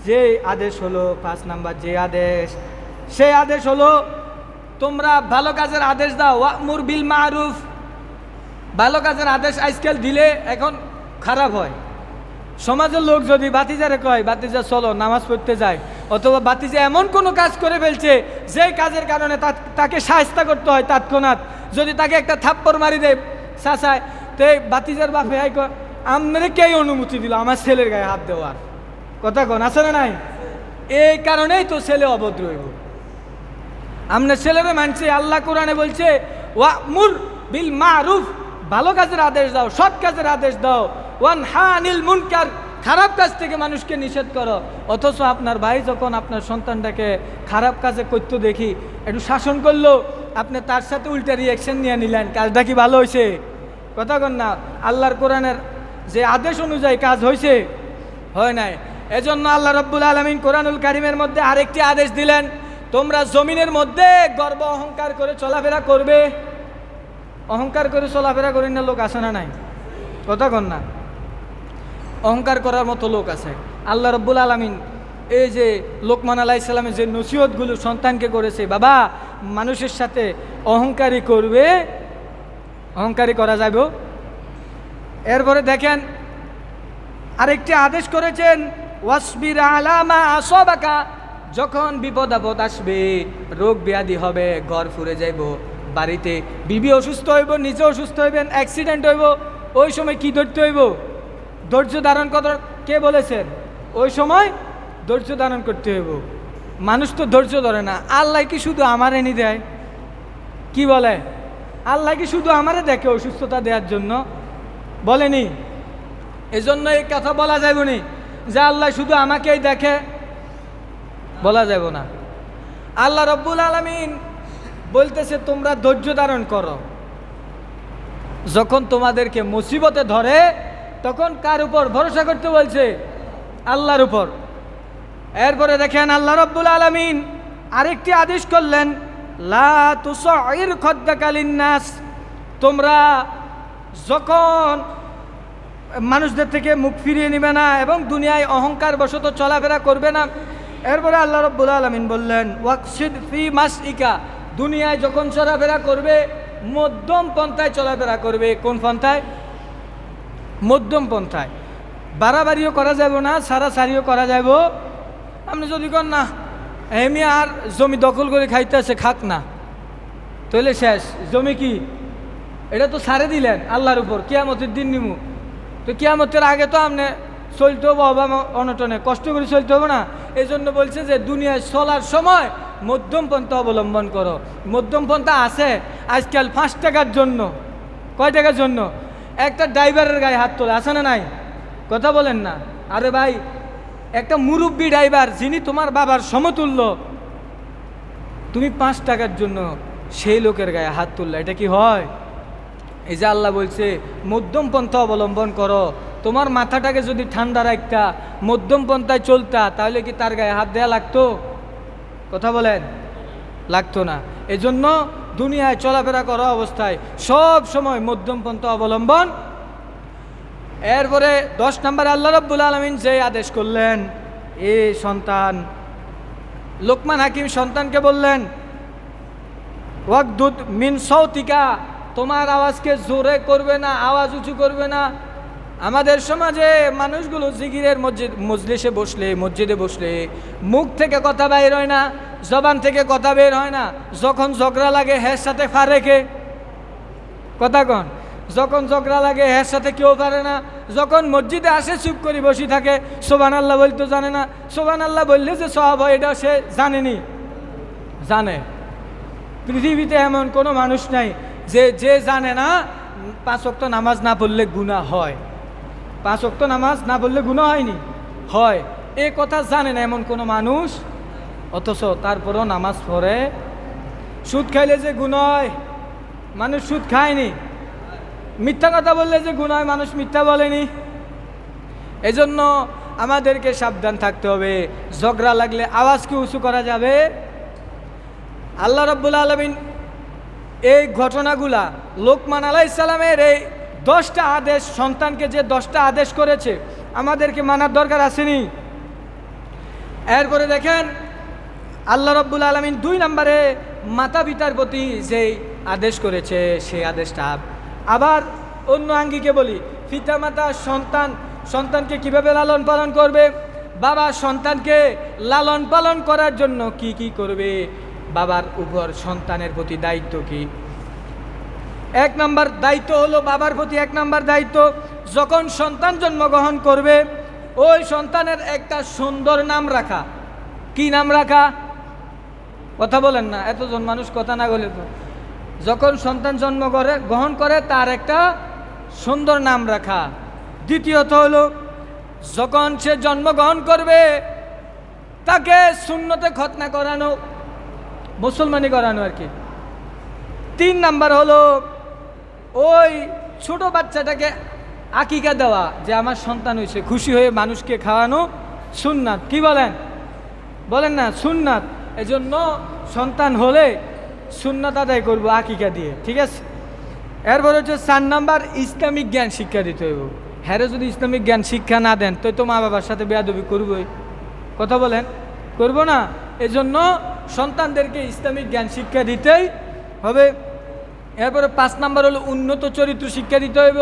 যে আদেশ হলো 5 নাম্বার যে আদেশ, সেই আদেশ হলো তোমরা ভালো কাজের আদেশ দাও। ওয়া'মুর বিল মা'রুফ। ভালো কাজের আদেশ আজকাল দিলে এখন খারাপ হয়। সমাজের লোক যদি বাতিজারে কয়, বাতিজা চলো নামাজ পড়তে যায়, অথবা বাতিজা এমন কোনো কাজ করে ফেলছে যে কাজের কারণে তাকে শায়েস্তা করতে হয় তৎক্ষণাৎ, যদি তাকে একটা থাপ্পড় মারি দেয় চাচায়, তো বাতিজার বাপে আই কয়, আপনারে কে অনুমতি দিল আমার ছেলের গায়ে হাত দেওয়ার? কথা কন, আছে না নাই? এই কারণেই তো ছেলে অভদ্র হইব। আপনার ছেলেরা মানছে, আল্লাহ কোরআনে বলছে ওয়া'মুর বিল মা'রুফ, ভালো কাজের আদেশ দাও, সৎ কাজের আদেশ দাও, ওয়ানহা আনিল মুনকার, খারাপ কাজ থেকে মানুষকে নিষেধ করো। অথচ আপনার ভাই যখন আপনার সন্তানটাকে খারাপ কাজে করতে দেখি একটু শাসন করলো, আপনি তার সাথে উল্টা রিয়াকশন নিয়ে নিলেন, কাজটা কি ভালো হয়েছে? কথা কন না, আল্লাহর কোরআনের যে আদেশ অনুযায়ী কাজ হয়েছে? হয় নাই। এজন্য আল্লাহ রাব্বুল আলামিন কোরআনুল কারীমের মধ্যে আরেকটি আদেশ দিলেন, তোমরা জমিনের মধ্যে গর্ব অহংকার করে চলাফেরা করবে। অহংকার করে চলাফেরা করেন না লোক আছে না নাই? কথা কন না, অহংকার করার মতো লোক আছে। আল্লাহ রাব্বুল আলামিন এই যে লোকমান আলাইহিস সালামের যে নসিহতগুলো সন্তানকে করেছে, বাবা মানুষের সাথে অহংকারী করবে, অহংকারী করা যাবে। এরপরে দেখেন আরেকটি আদেশ করেছেন, ওয়াসবির আলা মা আসাবাকা, যখন বিপদ আপদ আসবে, রোগ ব্যাধি হবে, ঘর ফুরে যাইব, বাড়িতে বিবি অসুস্থ হইব, নিজে অসুস্থ হইবেন, অ্যাক্সিডেন্ট হইব, ওই সময় কি ধরতে হইব? ধৈর্য ধারণ করার কে বলেছেন? ওই সময় ধৈর্য ধারণ করতে হইব। মানুষ তো ধৈর্য ধরে না। আল্লাহ কি শুধু আমারে নি দেয়? কি বলে? আল্লাহ কি শুধু আমারে দেখে অসুস্থতা দেওয়ার জন্য? বলেনি। এজন্য এই কথা বলা যাবে না যে আল্লাহ শুধু আমাকেই দেখে, বলা যাব না। আল্লাহ রাব্বুল আলামিন বলতেছে তোমরা ধৈর্য ধারণ করো। যখন তোমাদেরকে মুসিবতে ধরে তখন কার উপর ভরসা করতে বলছে? আল্লাহর উপর। এরপরে দেখেন আল্লাহ রাব্বুল আলামিন আরেকটি আদেশ করলেন, লা তুসাইর খাদ্দাকা লিন্নাস, তোমরা যখন মানুষদের থেকে মুখ ফিরিয়ে নিবে না এবং দুনিয়ায় অহংকার বশত চলাফেরা করবে না। এরপরে আল্লাহ রাব্বুল আলামিন বললেন, ওয়াকসিদ ফি মাসইকা, দুনিয়ায় যখন চলাফেরা করবে মধ্যম পন্থায় চলাফেরা করবে। কোন পন্থায়? মধ্যম পন্থায়। বাড়াবাড়িও করা যাব না, সারাসারিও করা যাব। আপনি যদি কন না এমনি আর জমি দখল করে খাইতেছে, খাক না, তাহলে শেষ। জমি কি এটা তো ছাড়ে দিলেন আল্লাহর উপর, কিয়ামতের দিন নিমু। তো কিয়ামতের আগে তো আপনি চলতে হবো অভাব অনটনে, কষ্ট করে চলতে হবে না। এই জন্য বলছে যে দুনিয়ায় চলার সময় মধ্যম পন্থা অবলম্বন করো। মধ্যম পন্থা আছে আজকাল 5 টাকার জন্য। কয় টাকার জন্য? একটা ড্রাইভারের গায়ে হাত তোলে, আছে না নাই? কথা বলেন না। আরে ভাই, একটা মুরব্বী ড্রাইভার যিনি তোমার বাবার সমতুল্য, তুমি 5 টাকার জন্য সেই লোকের গায়ে হাত তুললে, এটা কি হয়? এই যে আল্লাহ বলছে মধ্যম পন্থা অবলম্বন করো। তোমার মাথাটাকে যদি ঠান্ডা রাখতা, মধ্যম পন্থায় চলতা, তাহলে কি তার গায়ে হাত দেওয়া লাগতো? কথা বলেন, লাগতো না। এজন্য দুনিয়ায় চলাফেরা করা অবস্থায় সব সময় মধ্যম পন্থা অবলম্বন। এরপরে 10 নম্বরে আল্লাহ রাব্বুল আলামিন যে আদেশ করলেন, এ সন্তান, লোকমান হাকিম সন্তানকে বললেন, ওয়াকদুদ মিন সৌতিকা, তোমার আওয়াজকে জোরে করবে না, আওয়াজ উঁচু করবে না। আমাদের সমাজে মানুষগুলো জিকিরের মজলিসে বসলে, মসজিদে বসলে মুখ থেকে কথা বের হয় না, জবান থেকে কথা বের হয় না। যখন ঝগড়া লাগে হের সাথে ফারেকে কথা কন, যখন ঝগড়া লাগে হের সাথে কেউ পারে না। যখন মসজিদে আসে চুপ করে বসে থাকে, সুবহানাল্লাহ বলতে জানে না। সুবহানাল্লাহ বললে যে সওয়াব হয় এটা সে জানেনি, জানে। পৃথিবীতে এমন কোনো মানুষ নাই যে জানে না 5 ওয়াক্ত নামাজ না পড়লে গুনাহ হয়। 5 ওয়াক্ত নামাজ না পড়লে গুনাহ হয়নি, হয়। এই কথা জানে না এমন কোনো মানুষ, অথচ তারপরও নামাজ পড়ে। সুদ খাইলে যে গুনাহ হয়, মানুষ সুদ খায়নি। মিথ্যা কথা বললে যে গুনাহ হয়, মানুষ মিথ্যা বলেনি। এজন্য আমাদেরকে সাবধান থাকতে হবে। ঝগড়া লাগলে আওয়াজ কি উঁচু করা যাবে? আল্লাহ রাব্বুল আলামিন এই ঘটনাগুলা লোকমান আলাইহিস সালামের এই 10টা আদেশ, সন্তানকে যে 10টা আদেশ করেছে, আমাদেরকে মানার দরকার আসেনি? এরপরে দেখেন আল্লাহ রাব্বুল আলামিন 2 নম্বরে মাতা পিতার প্রতি যে আদেশ করেছে, সেই আদেশটা আবার অন্য আঙ্গিকে বলি। পিতা মাতা সন্তানকে কিভাবে লালন পালন করবে, বাবা সন্তানকে লালন পালন করার জন্য কি কি করবে, বাবার উপর সন্তানের প্রতি দায়িত্ব কি? 1 নম্বর দায়িত্ব হলো বাবার প্রতি 1 নম্বর দায়িত্ব, যখন সন্তান জন্মগ্রহণ করবে ওই সন্তানের একটা সুন্দর নাম রাখা। কি নাম রাখা? কথা বলেন না, এতজন মানুষ কথা না বলে তো। যখন সন্তান গ্রহণ করে তার একটা সুন্দর নাম রাখা। দ্বিতীয়ত হলো যখন সে জন্মগ্রহণ করবে তাকে সুন্নতে খতনা করানো, মুসলমানি করানো আর কি। 3 নাম্বার হলো ওই ছোট বাচ্চাটাকে আকিকা দেওয়া, যে আমার সন্তান হয়েছে, খুশি হয়ে মানুষকে খাওয়ানো সুন্নাত। কি বলেন? বলেন না, সুন্নাত। এজন্য সন্তান হলে সুন্নাত আদায় করবো আকিকা দিয়ে, ঠিক আছে? এরপর হচ্ছে 4 নাম্বার ইসলামিক জ্ঞান শিক্ষা দিতে হইব। হ্যাঁ, যদি ইসলামিক জ্ঞান শিক্ষা না দেন তো মা বাবার সাথে বেয়াদবি করবই। কথা বলেন, করব না? এজন্য সন্তানদেরকে ইসলামিক জ্ঞান শিক্ষা দিতেই হবে। এরপরে 5 নাম্বার হলো উন্নত চরিত্র শিক্ষা দিতে হইব।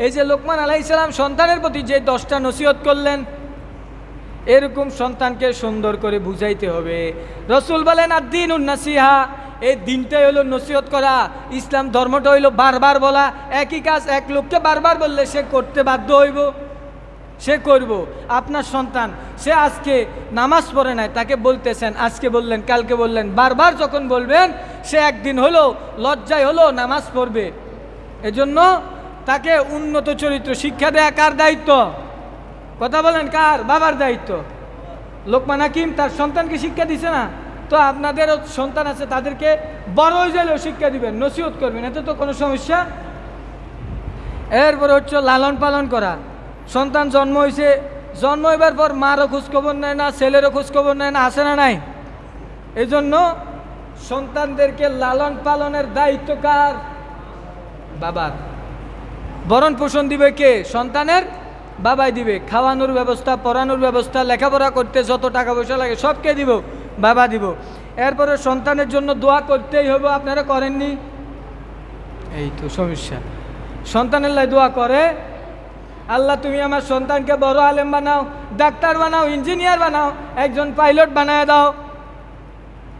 এই যে লোকমান আলাইহিস সালাম সন্তানের প্রতি যে 10টা নসিহত করলেন, এরকম সন্তানকে সুন্দর করে বুঝাইতে হবে। রসুল বলেন আদ-দীনুন নাসিহা, এই দিনটাই হলো নসিহত করা। ইসলাম ধর্মটা হইল বারবার বলা। একই কাজ এক লোককে বারবার বললে সে করতে বাধ্য হইব, সে করব। আপনার সন্তান সে আজকে নামাজ পড়ে নাই, তাকে বলতেছেন, আজকে বললেন, কালকে বললেন, বারবার যখন বলবেন সে একদিন হলো লজ্জায় হলো নামাজ পড়বে। এজন্য তাকে উন্নত চরিত্র শিক্ষা দেয়া কার দায়িত্ব? কথা বলেন, কার? বাবার দায়িত্ব। লোকমান হাকিম তার সন্তানকে শিক্ষা দিছে না? তো আপনাদেরও সন্তান আছে, তাদেরকে বড় হয়ে গেলেও শিক্ষা দিবেন, নসিহত করবেন, এতে তো কোনো সমস্যা। এরপরে হচ্ছে লালন পালন করা। সন্তান জন্ম হয়েছে, জন্ম হইবার পর মারও খোঁজখবর নেয় না, ছেলেরও খোঁজখবর নেয় না, আসে না নাই? এই জন্য সন্তানদেরকে লালন পালনের দায়িত্ব কার? বাবার। ভরণ পোষণ দিবে কে? সন্তানের বাবাই দিবে। খাওয়ানোর ব্যবস্থা, পড়ানোর ব্যবস্থা, লেখাপড়া করতে যত টাকা পয়সা লাগে সব কে দিব? বাবা দিব। এরপরে সন্তানের জন্য দোয়া করতেই হবে, আপনারা করেননি? এই তো সমস্যা। সন্তানের লাই দোয়া করে, আল্লাহ তুমি আমার সন্তানকে বড় আলেম বানাও, ডাক্তার বানাও, ইঞ্জিনিয়ার বানাও, একজন পাইলট বানায় দাও।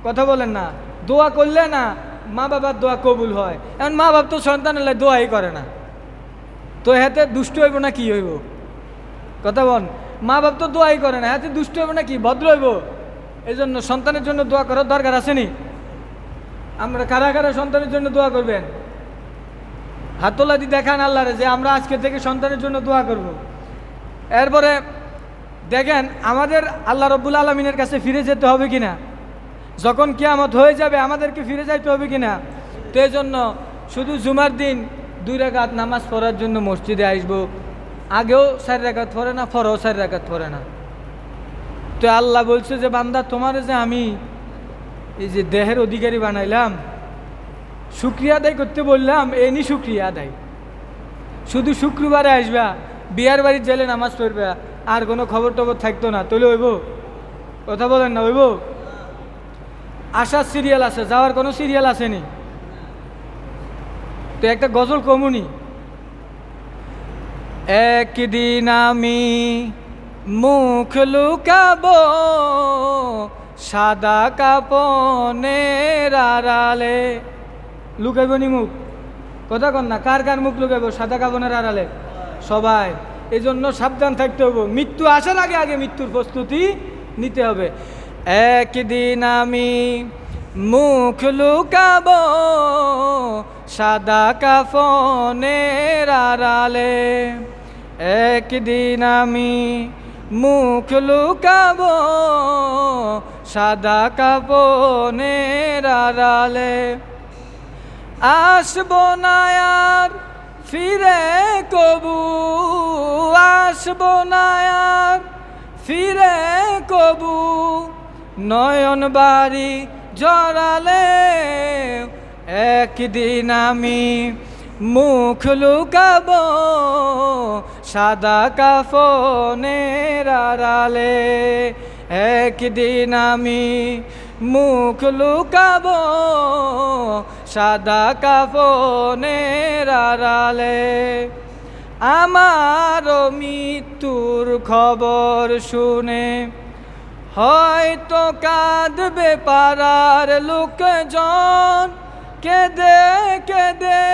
কথা বলেন না? দোয়া করলে না মা বাবার দোয়া কবুল হয়। এখন মা বাপ তো সন্তানের লাই দোয়াই করে না, তো হাতে দুষ্ট হইব না কি হইব? কথা বল। মা বাপ তো দোয়াই করে না, হাতে দুষ্ট হইব না কি ভদ্র হইব? এই জন্য সন্তানের জন্য দোয়া করার দরকার আসেনি? আমরা কারা কারা সন্তানের জন্য দোয়া করবেন? হাতলা দিয়ে দেখান আল্লাহরে যে আমরা আজকে থেকে সন্তানের জন্য দোয়া করব। এরপরে দেখেন আমাদের আল্লাহ রব্বুল আলমিনের কাছে ফিরে যেতে হবে কিনা, যখন কিয়ামত হয়ে যাবে আমাদেরকে ফিরে যাইতে হবে কিনা। তো এই জন্য শুধু জুমার দিন 2 রাকাত নামাজ পড়ার জন্য মসজিদে আসবো, আগেও 4 রাকাত পড়ে না, পরেও 4 রাকাত পড়ে না। তো আল্লাহ বলছে যে বান্দা তোমার যে আমি এই যে দেহের অধিকারী বানাইলাম, শুক্রিয়া আদায় করতে বললাম, এনি শুক্রিয়া আদায়। শুধু শুক্রবারে আসবা, বিয়ার বাড়ির জেলে নামাজ পড়বা, আর কোনো খবর টবর থাকতো না, তাহলে হইব? কথা বলেন না, হইব? আসার সিরিয়াল আছে, যাওয়ার কোনো সিরিয়াল আসেনি। তো একটা গজল কমুনি, একদিন আমি মুখ লুকাবো সাদা কাপনের আড়ালে। লুকাইব নি মুখ? কথা কন না, কার কার মুখ লুকাইব সাদা কাপনের আড়ালে? সবাই। এই জন্য সাবধান থাকতে হবে, মৃত্যু আসার আগে আগে মৃত্যুর প্রস্তুতি নিতে হবে। একদিন আমি মুখ লুকাবো সাদা কাপনের আড়ালে, একদিন আমি মুখ লুকাবো সাদা কাপনের আড়ালে। আসবো না আর ফিরে কবু, আসবো না আর ফিরে কবু, নয়ন বাড়ি জড়ালে, একদিন আমি মুখ লুকাবো সাদা কাফনের আড়ালে, একদিন আমি মুখ লুকাবো সাদা কাফনের আড়ালে। আমার মৃত্যুর খবর শুনে হয়তো কাঁদবে পাড়ার লোকজন, কেঁদে কেঁদে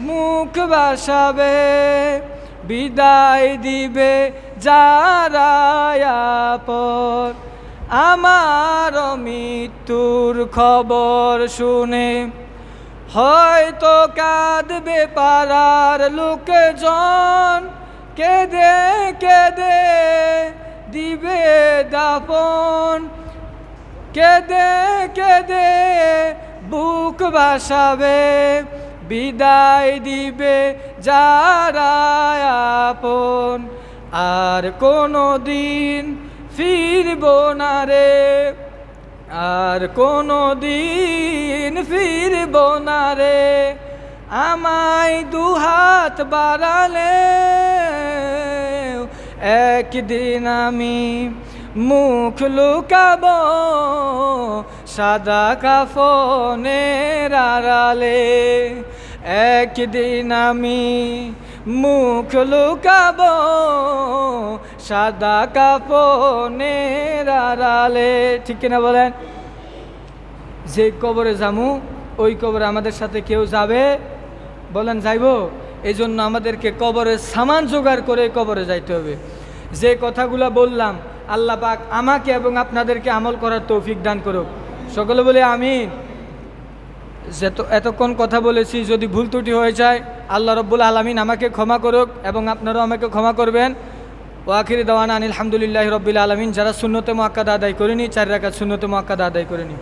মুখ বাসাবে, বিদায় দিবে যারা আপন। আমার মৃত্যুর খবর শুনে হয়তো কাঁদবে পাড়ার লোকজন, কেঁদে কেঁদে দিবে দাফন, কেঁদে কেঁদে বুক বাসাবে, বিদায় দিবে যারা আপন। আর কোনো দিন ফিরব না রে, আর কোনো দিন ফিরব না রে, আমায় দুহাত বাড়ালে, একদিন আমি মুখ লুকাবো সাদা কাফনের আড়ালে, একদিন আমি মুখ লুকাবো সাদা কাফনের আড়ালে। ঠিক কিনা বলেন? যে কবরে যামু ওই কবরে আমাদের সাথে কেউ যাবে? বলেন যাইব? এই জন্য আমাদেরকে কবরের সামান জোগাড় করে কবরে যাইতে হবে। যে কথাগুলো বললাম আল্লাহ পাক আমাকে এবং আপনাদেরকে আমল করার তৌফিক দান করুক। সকলে বলে আমিন। এতক্ষণ কথা বলেছি, যদি ভুল ত্রুটি হয়ে যায় আল্লাহ রব্বুল আলামিন আমাকে ক্ষমা করুক এবং আপনারাও আমাকে ক্ষমা করবেন। ওয়াখিরি দাওয়ানা আনিল হামদুলিল্লাহি রব্বিল আলামিন। যারা সুন্নতে মুআক্কাদা আদায় করেনি 4 রাকাত সুন্নতে মুআক্কাদা আদায় করেনি।